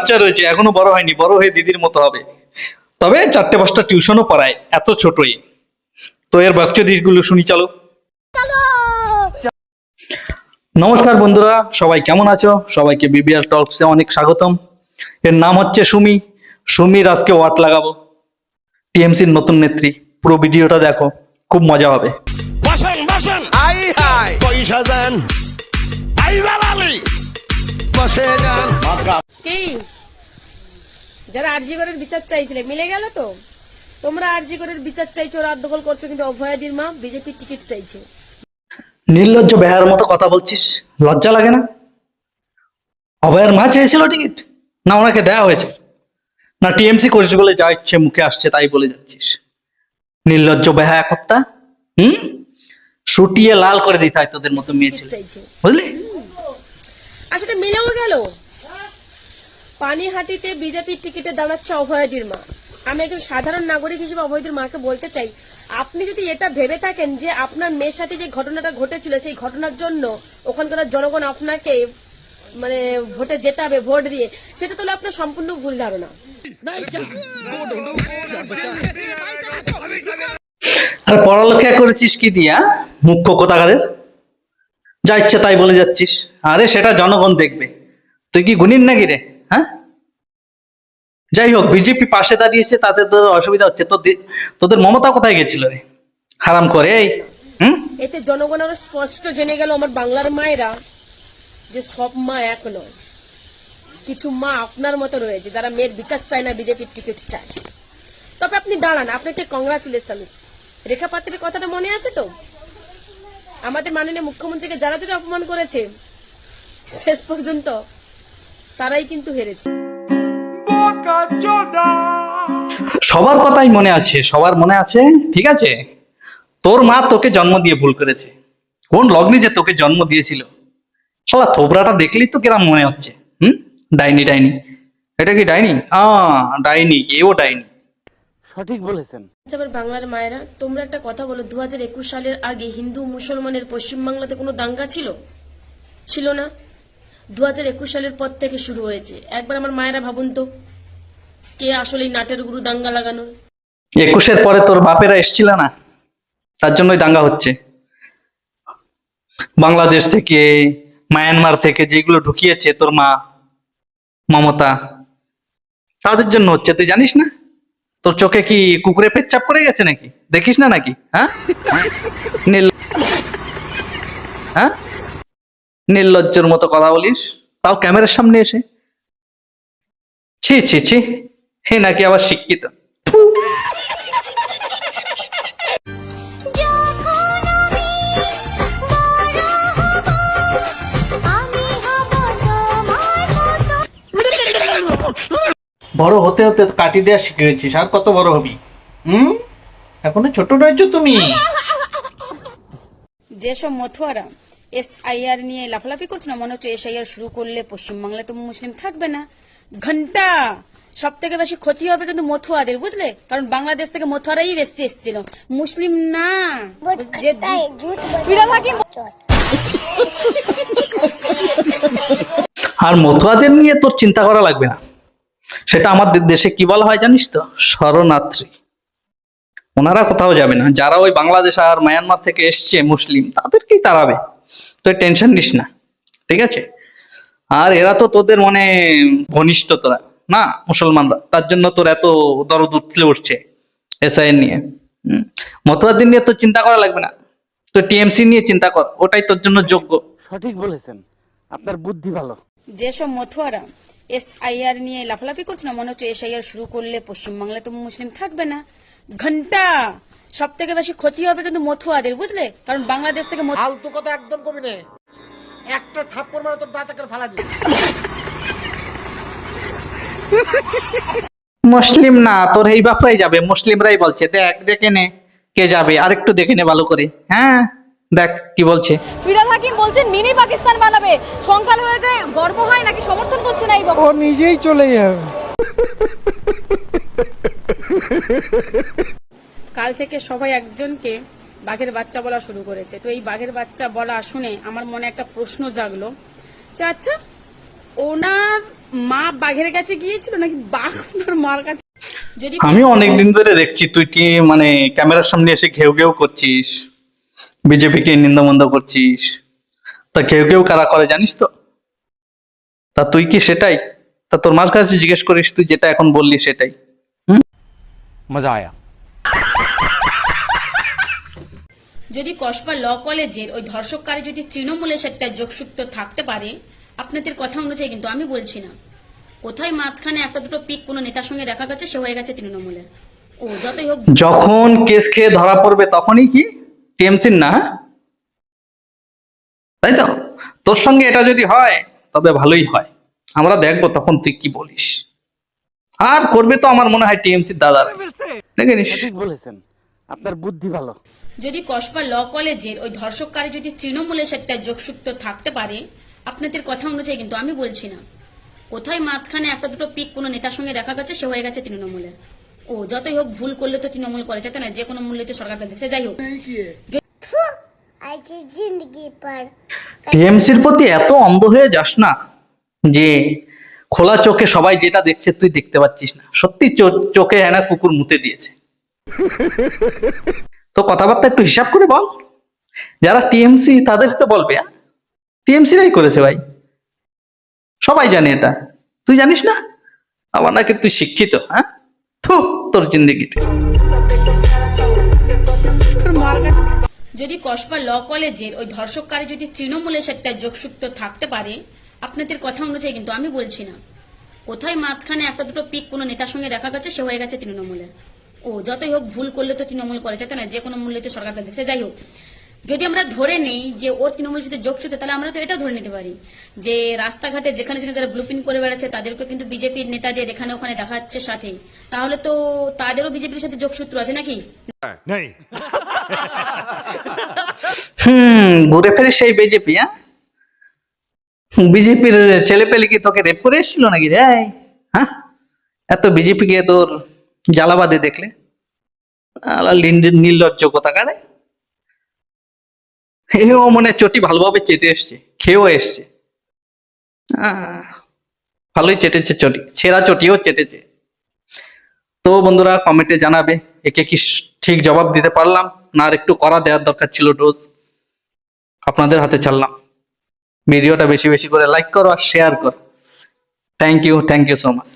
বাচ্চা রয়েছে, এখনো বড় হয়নি, বড় হয়ে দিদির মতো হবে। তবে 4-5টা টিউশনও পড়ায়, এত ছোটই। তো এর বাচ্চা দিকগুলো শুনি, চলো। নমস্কার বন্ধুরা, সবাই কেমন আছো? সবাইকে বিবিআর টকসে অনেক স্বাগতম। এর নাম হচ্ছে সুমি। সুমির আজকে ওয়াট লাগাবো, টিএমসির নতুন নেত্রী। পুরো ভিডিওটা দেখো, খুব মজা হবে। কি যারা আরজি করের বিচার চাইছিলে মিলে গেল তো? তোমরা আরজি করের বিচার চাইছো, রাত দখল করছো, কিন্তু অভয়াদির মা বিজেপির টিকিট চাইছে। নির্লজ্জ বেহার মতো কথা বলছিস, লজ্জা লাগে না? অভয়ের মা চেয়েছিল টিকিট, না ওনাকে দেয়া হয়েছে? না টিএমসি করিস বলে যা ইচ্ছে মুখে আসছে তাই বলে যাচ্ছিস? নির্লজ্জ বেহায়া কর্তা। শুটিয়ে লাল করে দিতে হয় তোদের মতো মেয়ে ছিল, বুঝলি? আর সেটা মিলেও গেল। পানিহাটিতে বিজেপির টিকিটে দাঁড়াচ্ছে অভয়াদির মা। আমি একজন সাধারণ নাগরিক হিসেবে অভয়াদির মাকে বলতে চাই, আপনি যদি এটা ভেবে থাকেন যে আপনার মেয়ের সাথে যে ঘটনাটা ঘটেছিল সেই ঘটনার জন্য ওখানকার জনগণ আপনাকে মানে ভোটে যেতে হবে ভোট দিয়ে, সেটা তো আপনার সম্পূর্ণ ভুল ধারণা। আর পড়ালেখা করেছিস কি দিয়া, মুখ্য কোথাকারের? যা ইচ্ছে তাই বলে যাচ্ছিস। আরে সেটা জনগণ দেখবে, তুই কি গুণিন নাকি রে? হ্যাঁ, যাই হোক, বিজেপি পাশে দাঁড়িয়েছে, তাতে তোর অসুবিধা হচ্ছে। তোদের মমতা কোথায় গেছিল রে, হারাম করে? এতে জনগণ আরো স্পষ্ট জেনে গেল আমার বাংলার মায়েরা যে সব মা এক নয়। কিছু মা আপনার মতো রয়েছে যারা মেয়ের বিচার চায় না, বিজেপির টিকিট চায়। তবে আপনি দাঁড়ান, আপনাকে কংগ্রাচুলেশন। রেখা পাত্রের কথাটা মনে আছে তো? আমাদের মাননীয় মুখ্যমন্ত্রীকে যারা যারা অপমান করেছে শেষ পর্যন্ত তারাই কিন্তু হেরেছে। সবার কথাই মনে আছে, সবার মনে আছে, ঠিক আছে? তোর মা তোকে জন্ম দিয়ে ভুল করেছে। কোন লগ্নে যে তোকে জন্ম দিয়েছিল, শালা থোবরাটা দেখলেই তো কেরাম মনে হচ্ছে। ডাইনি ডাইনি, এটা কি ডাইনি? ডাইনি, এও ডাইনি। সঠিক বলেছেন। বাংলার মায়েরা, তোমরা একটা কথা বলো, 2021 সালের আগে হিন্দু মুসলমানের পশ্চিমবাংলাতে কোনো দাঙ্গা ছিল? ছিল না। 2021 সালের পর থেকে শুরু হয়েছে। একবার আমার মায়েরা ভাবুন তো, কে আসলে নাটের গুরু দাঙ্গা লাগানোর? 21-এর পরে তোর বাপেরা এসছিল না, তার জন্যই দাঙ্গা হচ্ছে। বাংলাদেশ থেকে, মায়ানমার থেকে যেগুলো ঢুকিয়েছে তোর মা মমতা, তাদের জন্য হচ্ছে। তুই জানিস না? তোর চোখে কি কুকুরে পেচ্ছাপ করে গেছে নাকি? দেখিস না নাকি? হ্যাঁ, হ্যাঁ, নির্লজ্জের মতো কথা বলিস, তাও ক্যামেরার সামনে এসে। ছি ছি ছি, হে নাকি আবার শিক্ষিত। বড় হতে হতে কাটি দেওয়া শিখে গেছিস, আর কত বড় হবি? এখনো ছোট রয়েছো তুমি। যেসব মথুয়ারা এসআইআর নিয়ে লাফালাফি করছে না, মনে হচ্ছে এসআইআর শুরু করলে পশ্চিমবাংলায় তো মুসলিম থাকবে না। ঘন্টা সব থেকে বেশি ক্ষতি হবে কিন্তু মথুয়াদের, বুঝলে? কারণ বাংলাদেশ থেকে মথুয়ারাই বেশি এসেছিল, মুসলিম না। আর মতুয়াদের নিয়ে তোর চিন্তা করা লাগবে না, সেটা আমাদের দেশে কি বলা হয় জানিস তো? শরণার্থী। ওনারা কোথাও যাবে না। যারা ওই বাংলাদেশ আর মায়ানমার থেকে এসছে মুসলিম, তাদেরকেই তাড়াবে। তুই টেনশন নিস না, ঠিক আছে? আর এরা তো তোদের মানে ঘনিষ্ঠ তোরা না, মুসলমানরা, তার জন্য তোর এত দরদ উঠছে এসআইএন নিয়ে। মতুয়াদের নিয়ে তোর চিন্তা করা লাগবে না, তো টিএমসি নিয়ে চিন্তা কর, ওটাই তোর জন্য যোগ্য। সঠিক বলেছেন, আপনার বুদ্ধি ভালো। যেসব মথুয়ারা এসআইআর নিয়ে লাফালাফি করছে না, মনে হচ্ছে এসআইআর শুরু করলে পশ্চিমবাংলায় তো মুসলিম থাকবে না। ঘন্টা সব থেকে বেশি ক্ষতি হবে কিন্তু মথুয়াদের, বুঝলে? কারণ বাংলাদেশ থেকে ফালতু কথা একদম কবি না, একটা থাপ্পড় মারা তোর দাঁতে করে ফালা দিবি। মুসলিম না, তোর এই বাপরাই যাবে। মুসলিমরাই বলছে, দেখ দেখে নে কে যাবে, আর একটু দেখে নে ভালো করে। হ্যাঁ, দেখ কি বলছে। ফিরহাদ হাকিম বলছেন মিনি পাকিস্তান বানাবে। সংখ্যালঘু হয়ে গর্ব হয় নাকি সমর্থন করছে না এই বক্তব্য? ও নিজেই চলে যাবে। কাল থেকে সবাই একজনকে বাঘের বাচ্চা বলা শুরু করেছে। তো এই বাঘের বাচ্চা বলা শুনে আমার মনে একটা প্রশ্ন জাগলো যে আচ্ছা, ওনার মা বাঘের কাছে গিয়েছিল নাকি বাঘ ওনার মার কাছে? যদি আমি অনেকদিন ধরে দেখছি তুই কি মানে ক্যামেরার সামনে এসে ঘেউ ঘেউ করছিস, বিজেপিকে নিন্দামন্দ করছিস। তা ঘেউ ঘেউ কারা করে জানিস তো? তা তুই কি সেটাই? তা তোর মার কাছে জিজ্ঞেস করিস, তুই যেটা এখন বললি সেটাই। মজা আয়া। যদি কসবা ল কলেজের ওই ধর্ষককারী যদি তৃণমূলের সাথে তার যোগসূত্র থাকতে পারে, আপনাদের কথা অনুযায়ী কিন্তু আমি বলছি না, কোথায় মাঝখানে একটা দুটো পিক কোনো নেতার সঙ্গে দেখা গেছে, সে হয়ে গেছে তৃণমূলের। ও যতই হোক, যখন কেস খেয়ে ধরা পড়বে তখনই কি টিএমসির না? তাই তো? তোর সঙ্গে এটা যদি হয় তবে ভালোই হয়, আমরা দেখবো তখন তুই কি বলিস। আর করবে তো আমার মনে হয় টিএমসির দাদারা, দেখে নিস। সঠিক বলেছেন, আপনার বুদ্ধি ভালো। যদি কসবা ল কলেজের ওই ধর্ষককারী যদি তৃণমূলের সাথে তার যোগসূত্র থাকতে পারে, আপনাদের কথা অনুযায়ী কিন্তু আমি বলছি না, কোথায় মাঝখানে একটা দুটো পিক কোনো নেতার সঙ্গে দেখা গেছে, সে হয়ে গেছে তৃণমূলের। ও যতই হোক, ভুল করলে তো তৃণমূল করে, যাতে না যে কোনো মূল্যে তো সরকারকে দেখছে। যাই হোক, টিএমসির প্রতি এত অন্ধ হয়ে যাস না যে খোলা চোখে সবাই যেটা দেখছে তুই দেখতে পাচ্ছিস না। সত্যি চোখে এনা কুকুর মুতে দিয়েছে। তো কথাবার্তা একটু হিসাব করে বল। যারা টিএমসি তাদের তো বলবে টিএমসিরাই করেছে ভাই, সবাই জানে এটা, তুই জানিস না? আবার নাকি তুই শিক্ষিত? হ্যাঁ, থু তোর জিন্দেগিতে। যদি কসবা ল কলেজের ওই ধর্ষককারী যদি তৃণমূলের সাথে তার যোগসূত্র থাকতে পারে, আপনাদের কথা অনুযায়ী কিন্তু আমি বলছি না, কোথায় মাঝখানে একটা দুটো পিক কোনো নেতার সঙ্গে দেখা গেছে, সে হয়ে গেছে তৃণমূলের। ও যতই হোক, ভুল করলে তো তৃণমূল করে, যাতে না যে কোনো মূল্যে তো সরকারকে দেখছে। যাই হোক, যদি আমরা ধরে নেই যে ওর তৃণমূলের সাথে যোগসূত্র, তাহলে আমরা তো এটা ধরে নিতে পারি যে রাস্তাঘাটে যেখানে যেখানে যারা ব্লুপ্রিন্ট করে বেড়াচ্ছে তাদেরকে কিন্তু বিজেপির নেতাদের এখানে ওখানে দেখা যাচ্ছে সাথে, তাহলে তো তাদেরও বিজেপির সাথে যোগসূত্র আছে নাকি? ঘুরে ফিরে সেই বিজেপি। বিজেপির ছেলে পেলে কি তোকে রেপ করে এসেছিল নাকি রে? হ্যাঁ, এত বিজেপিকে তোর জ্বালাবাদে দেখলে নির্লজ্জ কোথাকারে। এও মনে চটি ভালোভাবে চেটে এসছে, খেয়েও এসছে। ভালোই চেটেছে চটি, ছেঁড়া চটিও চেটেছে। তো বন্ধুরা কমেন্টে জানাবে একে কি ঠিক জবাব দিতে পারলাম, না আর একটু কড়া দেওয়ার দরকার ছিল ডোজ। আপনাদের হাতে ছাড়লাম। ভিডিওটা বেশি বেশি করে লাইক করো আর শেয়ার করো। Thank you so much.